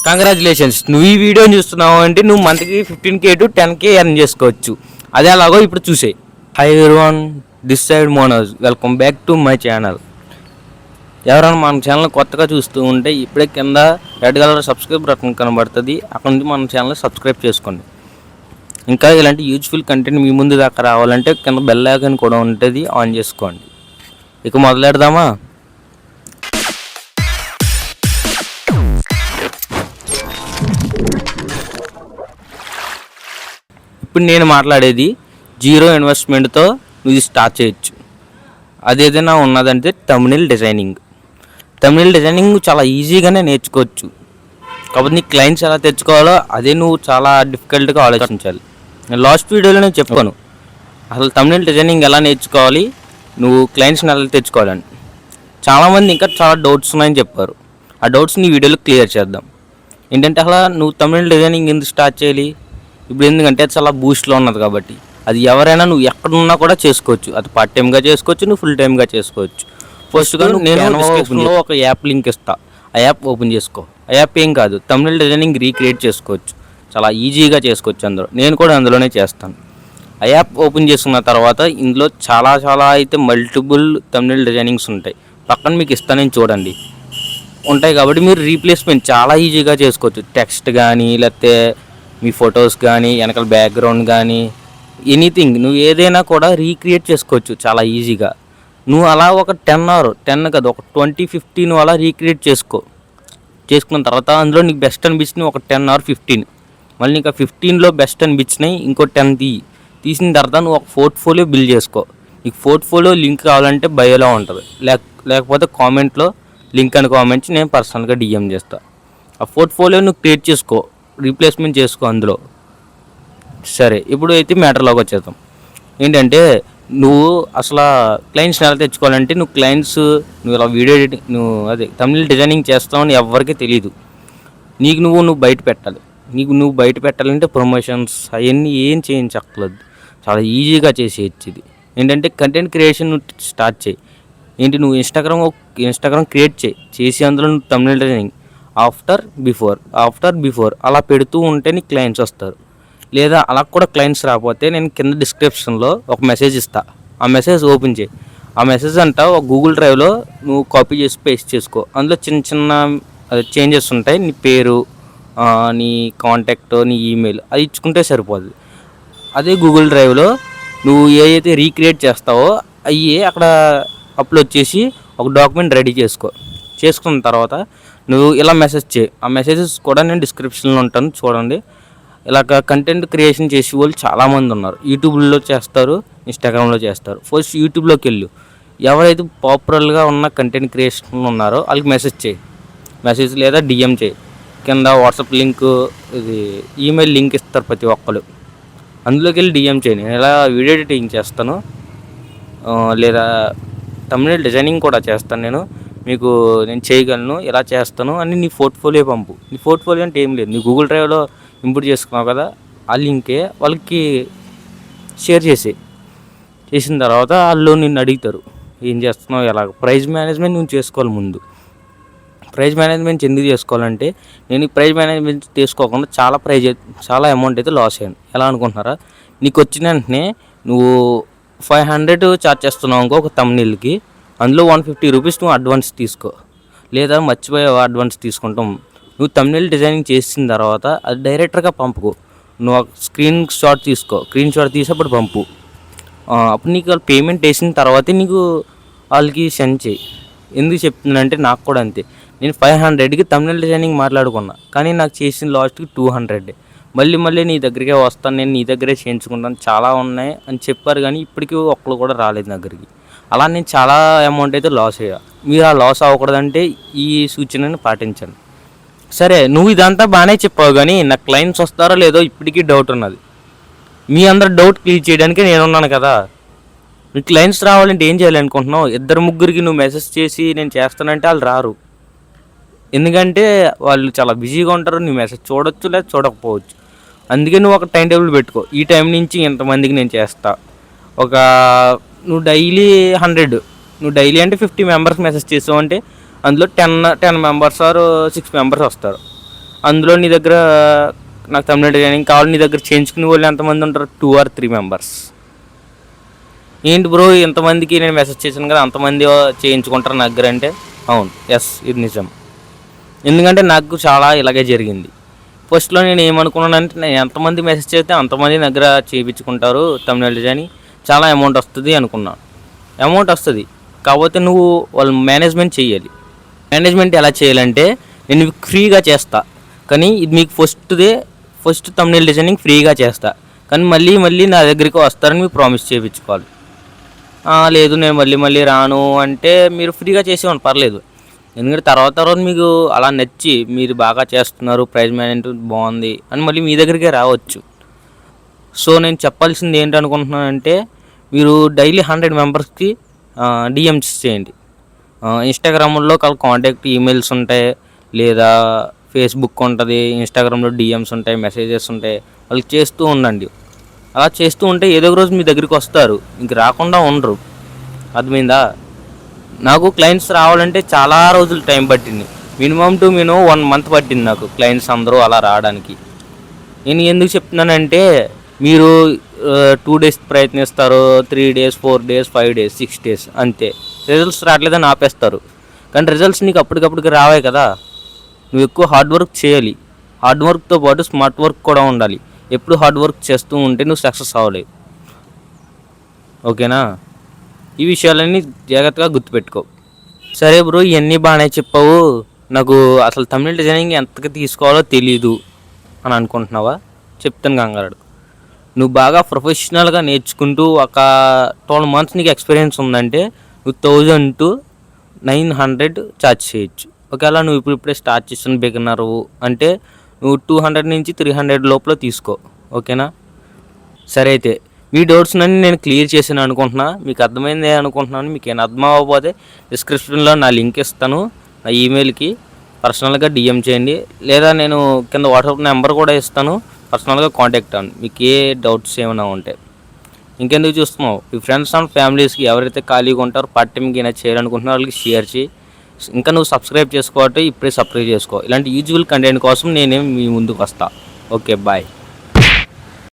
Congratulations, నువ్వు ఈ వీడియోని చూస్తున్నావు అంటే నువ్వు మంత్కి 15K to 10K ఎర్న్ చేసుకోవచ్చు. అదే అలాగో ఇప్పుడు చూసే. Hi everyone, this side Manoj, welcome back to my channel. ఎవరైనా మన ఛానల్ కొత్తగా చూస్తూ ఉంటే ఇప్పుడే కింద రెడ్ కలర్ సబ్స్క్రైబ్ బటన్ కనబడుతుంది, అక్కడ నుంచి మన ఛానల్ సబ్స్క్రైబ్ చేసుకోండి. ఇంకా ఇలాంటి యూజ్ఫుల్ కంటెంట్ మీ ముందు దాకా రావాలంటే కింద బెల్ ఐకాన్ కూడా ఉంటుంది, ఆన్ చేసుకోండి. ఇక మొదలెడదామా? ఇప్పుడు నేను మాట్లాడేది జీరో ఇన్వెస్ట్మెంట్తో నువ్వు స్టార్ట్ చేయొచ్చు. అదేదైనా ఉన్నదంటే థంబ్నెయిల్ డిజైనింగ్. థంబ్నెయిల్ డిజైనింగ్ చాలా ఈజీగానే నేర్చుకోవచ్చు. కాబట్టి నీ క్లయింట్స్ ఎలా తెచ్చుకోవాలో అదే నువ్వు చాలా డిఫికల్ట్గా ఆలోచించాలి. నేను లాస్ట్ వీడియోలో నేను చెప్పాను అసలు థంబ్నెయిల్ డిజైనింగ్ ఎలా నేర్చుకోవాలి, నువ్వు క్లయింట్స్ని ఎలా తెచ్చుకోవాలని. చాలామంది ఇంకా చాలా డౌట్స్ ఉన్నాయని చెప్పారు. ఆ డౌట్స్ని ఈ వీడియోలో క్లియర్ చేద్దాం. ఏంటంటే అసలు నువ్వు థంబ్నెయిల్ డిజైనింగ్ ఎందుకు స్టార్ట్ చేయాలి? ఇప్పుడు ఎందుకంటే చాలా బూస్ట్లో ఉన్నది కాబట్టి అది ఎవరైనా నువ్వు ఎక్కడున్నా కూడా చేసుకోవచ్చు. అది పార్ట్ టైమ్గా చేసుకోవచ్చు, నువ్వు ఫుల్ టైమ్గా చేసుకోవచ్చు. ఫస్ట్గా నేను ఒక యాప్ లింక్ ఇస్తా, ఆ యాప్ ఓపెన్ చేసుకో. ఆ యాప్ ఏం కాదు, థంబ్నెయిల్ డిజైనింగ్ రీక్రియేట్ చేసుకోవచ్చు, చాలా ఈజీగా చేసుకోవచ్చు. నేను కూడా అందులోనే చేస్తాను. ఆ యాప్ ఓపెన్ చేసుకున్న తర్వాత ఇందులో చాలా అయితే మల్టిపుల్ థంబ్నెయిల్ డిజైనింగ్స్ ఉంటాయి. పక్కన మీకు ఇస్తానని చూడండి ఉంటాయి. కాబట్టి మీరు రీప్లేస్మెంట్ చాలా ఈజీగా చేసుకోవచ్చు. టెక్స్ట్ కానీ లేకపోతే మీ ఫొటోస్ కానీ వెనకాల బ్యాక్గ్రౌండ్ కానీ ఎనీథింగ్ నువ్వు ఏదైనా కూడా రీక్రియేట్ చేసుకోవచ్చు చాలా ఈజీగా. నువ్వు అలా ఒక 10 కాదు, ఒక 20-15 నువ్వు అలా రీక్రియేట్ చేసుకున్న తర్వాత అందులో నీకు బెస్ట్ అనిపించినవి ఒక 10 or 15, మళ్ళీ ఇంకా 15లో బెస్ట్ అనిపించినాయి ఇంకో 10 తీసిన తర్వాత నువ్వు ఒక పోర్ట్ఫోలియో బిల్డ్ చేసుకో. నీకు పోర్ట్ఫోలియో లింక్ కావాలంటే బయోలో ఉంటుంది, లేకపోతే కామెంట్లో లింక్ అని కామెంట్ నేను పర్సనల్గా డిఎం చేస్తాను. ఆ పోర్ట్ఫోలియో నువ్వు క్రియేట్ చేసుకో, రీప్లేస్మెంట్ చేసుకో అందులో. సరే, ఇప్పుడు అయితే మ్యాటర్లోకి వచ్చేద్దాం. ఏంటంటే నువ్వు అసలు క్లయింట్స్ని ఎలా తెచ్చుకోవాలంటే నువ్వు ఇలా వీడియో ఎడిటింగ్ అదే థంబ్నెయిల్ డిజైనింగ్ చేస్తావని ఎవరికి తెలియదు. నువ్వు బయట పెట్టాలి. నువ్వు బయట పెట్టాలంటే ప్రమోషన్స్ అవన్నీ ఏం చేయించక్కర్లేదు, చాలా ఈజీగా చేసేయచ్చు. ఇది ఏంటంటే కంటెంట్ క్రియేషన్ స్టార్ట్ చేయి. నువ్వు ఇన్స్టాగ్రామ్ క్రియేట్ చేసి అందులో నువ్వు థంబ్నెయిల్ డిజైనింగ్ ఆఫ్టర్ బిఫోర్ అలా పెడుతూ ఉంటే నీకు క్లయింట్స్ వస్తారు. లేదా అలా కూడా క్లయింట్స్ రాకపోతే నేను కింద డిస్క్రిప్షన్లో ఒక మెసేజ్ ఇస్తా, ఆ మెసేజ్ ఓపెన్ చేయి. ఆ మెసేజ్ ఒక గూగుల్ డ్రైవ్లో నువ్వు కాపీ చేసి పేస్ట్ చేసుకో. అందులో చిన్న చేంజెస్ ఉంటాయి. నీ పేరు, నీ కాంటాక్ట్, నీ ఈమెయిల్ అది ఇచ్చుకుంటే సరిపోదు. అదే గూగుల్ డ్రైవ్లో నువ్వు ఏదైతే రీక్రియేట్ చేస్తావో అవి అక్కడ అప్లోడ్ చేసి ఒక డాక్యుమెంట్ రెడీ చేసుకున్న తర్వాత నువ్వు ఇలా మెసేజ్ చేయి. ఆ మెసేజెస్ కూడా నేను డిస్క్రిప్షన్లో ఉంటాను, చూడండి. ఇలాగ కంటెంట్ క్రియేషన్ చేసే వాళ్ళు చాలామంది ఉన్నారు. యూట్యూబ్లో చేస్తారు, ఇన్స్టాగ్రామ్లో చేస్తారు. ఫస్ట్ యూట్యూబ్లోకి వెళ్ళు. ఎవరైతే పాపులర్గా ఉన్న కంటెంట్ క్రియేషన్ ఉన్నారో వాళ్ళకి మెసేజ్ లేదా డిఎం చేయి. కింద వాట్సాప్ లింక్, ఇది ఈమెయిల్ లింక్ ఇస్తారు ప్రతి ఒక్కరు. అందులోకి వెళ్ళి డిఎం చేయి. నేను ఇలా వీడియో ఎడిటింగ్ చేస్తాను, లేదా థంబ్నెయిల్ డిజైనింగ్ కూడా చేస్తాను, నేను చేయగలను, ఇలా చేస్తాను అని నీ పోర్ట్ఫోలియో పంపు. నీ పోర్ట్ఫోలియో అంటే ఏం లేదు, నీ గూగుల్ డ్రైవ్లో ఇంపోర్ట్ చేసుకున్నావు కదా, ఆ లింకే వాళ్ళకి షేర్ చేసిన తర్వాత వాళ్ళు నిన్ను అడుగుతారు ఏం చేస్తున్నావు, ఎలాగ. ప్రైజ్ మేనేజ్మెంట్ నువ్వు చేసుకోవాలి ముందు. ప్రైజ్ మేనేజ్మెంట్ ఎందుకు చేసుకోవాలంటే నేను ఈ ప్రైజ్ మేనేజ్మెంట్ తీసుకోకుండా చాలా అమౌంట్ అయితే లాస్ అయ్యాను. ఎలా అనుకుంటున్నారా? నీకు వచ్చిన వెంటనే నువ్వు 500 ఛార్జ్ చేస్తున్నావు అనుకో ఒక థంబ్నెయిల్కి, అందులో 150 రూపీస్ నువ్వు అడ్వాన్స్ తీసుకో. లేదా మర్చిపోయావు అడ్వాన్స్ తీసుకుంటాం. నువ్వు థంబ్నెయిల్ డిజైనింగ్ చేసిన తర్వాత అది డైరెక్టర్గా పంపుకో. నువ్వు స్క్రీన్ షాట్ తీసి అప్పుడు పంపు. అప్పుడు నీకు వాళ్ళు పేమెంట్ వేసిన తర్వాతే నీకు వాళ్ళకి సెండ్ చేయి. ఎందుకు చెప్తున్నానంటే నాకు కూడా అంతే. నేను 500కి థంబ్నెయిల్ డిజైనింగ్ మాట్లాడుకున్నా, కానీ నాకు చేసిన లాస్ట్కి 200. మళ్ళీ నీ దగ్గరికే వస్తాను, నేను నీ దగ్గరే చేయించుకుంటాను, చాలా ఉన్నాయి అని చెప్పారు, కానీ ఇప్పటికీ ఒక్కరు కూడా రాలేదు దగ్గరికి. అలా నేను చాలా అమౌంట్ అయితే లాస్ అయ్యా. మీరు ఆ లాస్ అవ్వకూడదంటే ఈ సూచనని పాటించండి. సరే, నువ్వు ఇదంతా బాగానే చెప్పావు, కానీ నా క్లయింట్స్ వస్తారో లేదో ఇప్పటికీ డౌట్ ఉన్నది. మీ అందరు డౌట్ క్లియర్ చేయడానికి నేనున్నాను కదా. నీ క్లయింట్స్ రావాలంటే ఏం చేయాలనుకుంటున్నావు? 2-3కి నువ్వు మెసేజ్ చేసి నేను చేస్తానంటే వాళ్ళు రారు. ఎందుకంటే వాళ్ళు చాలా బిజీగా ఉంటారు. నీ మెసేజ్ చూడొచ్చు లేదా చూడకపోవచ్చు. అందుకే నువ్వు ఒక టైం టేబుల్ పెట్టుకో. ఈ టైం నుంచి ఇంతమందికి నేను చేస్తా. నువ్వు డైలీ 100, నువ్వు డైలీ అంటే 50 మెంబర్స్ మెసేజ్ చేసావు అంటే అందులో 10 మెంబర్స్ ఆర్ 6 మెంబర్స్ వస్తారు. అందులో నీ దగ్గర నాకు తమిళ ట్రైనింగ్ కావాలి, నీ దగ్గర చేయించుకునే వాళ్ళు ఎంతమంది ఉంటారు? 2 or 3 మెంబర్స్. ఏంటి బ్రో ఇంతమందికి నేను మెసేజ్ చేశాను కదా అంతమంది చేయించుకుంటారు నా దగ్గర అంటే, అవును, ఎస్, ఇది నిజం. ఎందుకంటే నాకు చాలా ఇలాగే జరిగింది. ఫస్ట్లో నేను ఏమనుకున్నానంటే, నేను ఎంతమంది మెసేజ్ చేస్తే అంతమంది దగ్గర చేయించుకుంటారు తమిళ డిజైనింగ్, చాలా అమౌంట్ వస్తుంది అనుకున్నాను. అమౌంట్ వస్తుంది, కాకపోతే నువ్వు వాళ్ళు మేనేజ్మెంట్ చేయాలి. మేనేజ్మెంట్ ఎలా చేయాలంటే, నేను మీకు ఫ్రీగా చేస్తా, కానీ ఇది మీకు ఫస్ట్ తమిళ డిజైనింగ్ ఫ్రీగా చేస్తా, కానీ మళ్ళీ నా దగ్గరికి వస్తారని మీకు ప్రామిస్ చేయించుకోవాలి. లేదు నేను మళ్ళీ రాను అంటే మీరు ఫ్రీగా చేసేవాడి పర్లేదు. ఎందుకంటే తర్వాత మీకు అలా నచ్చి మీరు బాగా చేస్తున్నారు, ప్రైజ్ మేనేజ్మెంట్ బాగుంది అని మళ్ళీ మీ దగ్గరికే రావచ్చు. సో నేను చెప్పాల్సింది ఏంటనుకుంటున్నానంటే, మీరు డైలీ 100 మెంబర్స్కి డిఎమ్స్ చేయండి. ఇన్స్టాగ్రామ్లో కాంటాక్ట్ ఈమెయిల్స్ ఉంటాయి, లేదా ఫేస్బుక్ ఉంటుంది, ఇన్స్టాగ్రామ్లో డిఎమ్స్ ఉంటాయి, మెసేజెస్ ఉంటాయి, వాళ్ళకి చేస్తూ ఉండండి. అలా చేస్తూ ఉంటే ఏదో ఒక రోజు మీ దగ్గరికి వస్తారు, ఇంక రాకుండా ఉండరు. అర్థమైందా? నాకు క్లయింట్స్ రావాలంటే చాలా రోజులు టైం పట్టింది, మినిమం 1 month పట్టింది నాకు క్లయింట్స్ అందరూ అలా రావడానికి. నేను ఎందుకు చెప్తున్నానంటే, మీరు 2 days ప్రయత్నిస్తారు, 3 days, 4 days, 5 days, 6 days అంతే, రిజల్ట్స్ రావట్లేదని ఆపేస్తారు. కానీ రిజల్ట్స్ నీకు అప్పటికప్పటికి రావే కదా. నువ్వు ఎక్కువ హార్డ్ వర్క్ చేయాలి, హార్డ్ వర్క్తో పాటు స్మార్ట్ వర్క్ కూడా ఉండాలి. ఎప్పుడు హార్డ్ వర్క్ చేస్తూ ఉంటే నువ్వు సక్సెస్ అవ్వలేవు. ఓకేనా? ఈ విషయాలన్నీ జాగ్రత్తగా గుర్తుపెట్టుకో. సరే బ్రో, ఇవన్నీ బాగానే చెప్పావు, నాకు అసలు తమిళ డిజైనింగ్ ఎంతగా తీసుకోవాలో తెలీదు అని అనుకుంటున్నావా? చెప్తాను కంగారు. నువ్వు బాగా ప్రొఫెషనల్గా నేర్చుకుంటూ ఒక 12 months నీకు ఎక్స్పీరియన్స్ ఉందంటే నువ్వు 1000 to 900 ఛార్జ్ చేయొచ్చు. ఒకవేళ నువ్వు ఇప్పుడే స్టార్ట్ చేస్తున్న బిగినర్ అంటే నువ్వు 200 నుంచి 300 లోపల తీసుకో. ఓకేనా? సరే అయితే మీ డౌట్స్ అన్నీ నేను క్లియర్ చేసాను అనుకుంటున్నా, మీకు అర్థమైందే అనుకుంటున్నాను. మీకు ఏమైనా అర్థం అవ్వకపోతే డిస్క్రిప్షన్లో నా లింక్ ఇస్తాను, నా ఈమెయిల్కి పర్సనల్గా డిఎం చేయండి, లేదా నేను కింద వాట్సాప్ నెంబర్ కూడా ఇస్తాను, పర్సనల్గా కాంటాక్ట్ అవ్వండి మీకు ఏ డౌట్స్ ఏమైనా ఉంటే. ఇంకెందుకు చూస్తున్నావు, మీ ఫ్రెండ్స్ అండ్ ఫ్యామిలీస్కి ఎవరైతే ఖాళీగా ఉంటారో పార్ట్ టైంకి ఏమైనా చేయాలనుకుంటున్నారో వాళ్ళకి షేర్ చేయి. ఇంకా నువ్వు సబ్స్క్రైబ్ చేసుకోవట్టే ఇప్పుడే సబ్స్క్రైబ్ చేసుకో. ఇలాంటి యూజ్ఫుల్ కంటెంట్ కోసం నేనేం మీ ముందుకు వస్తా. Okay, bye.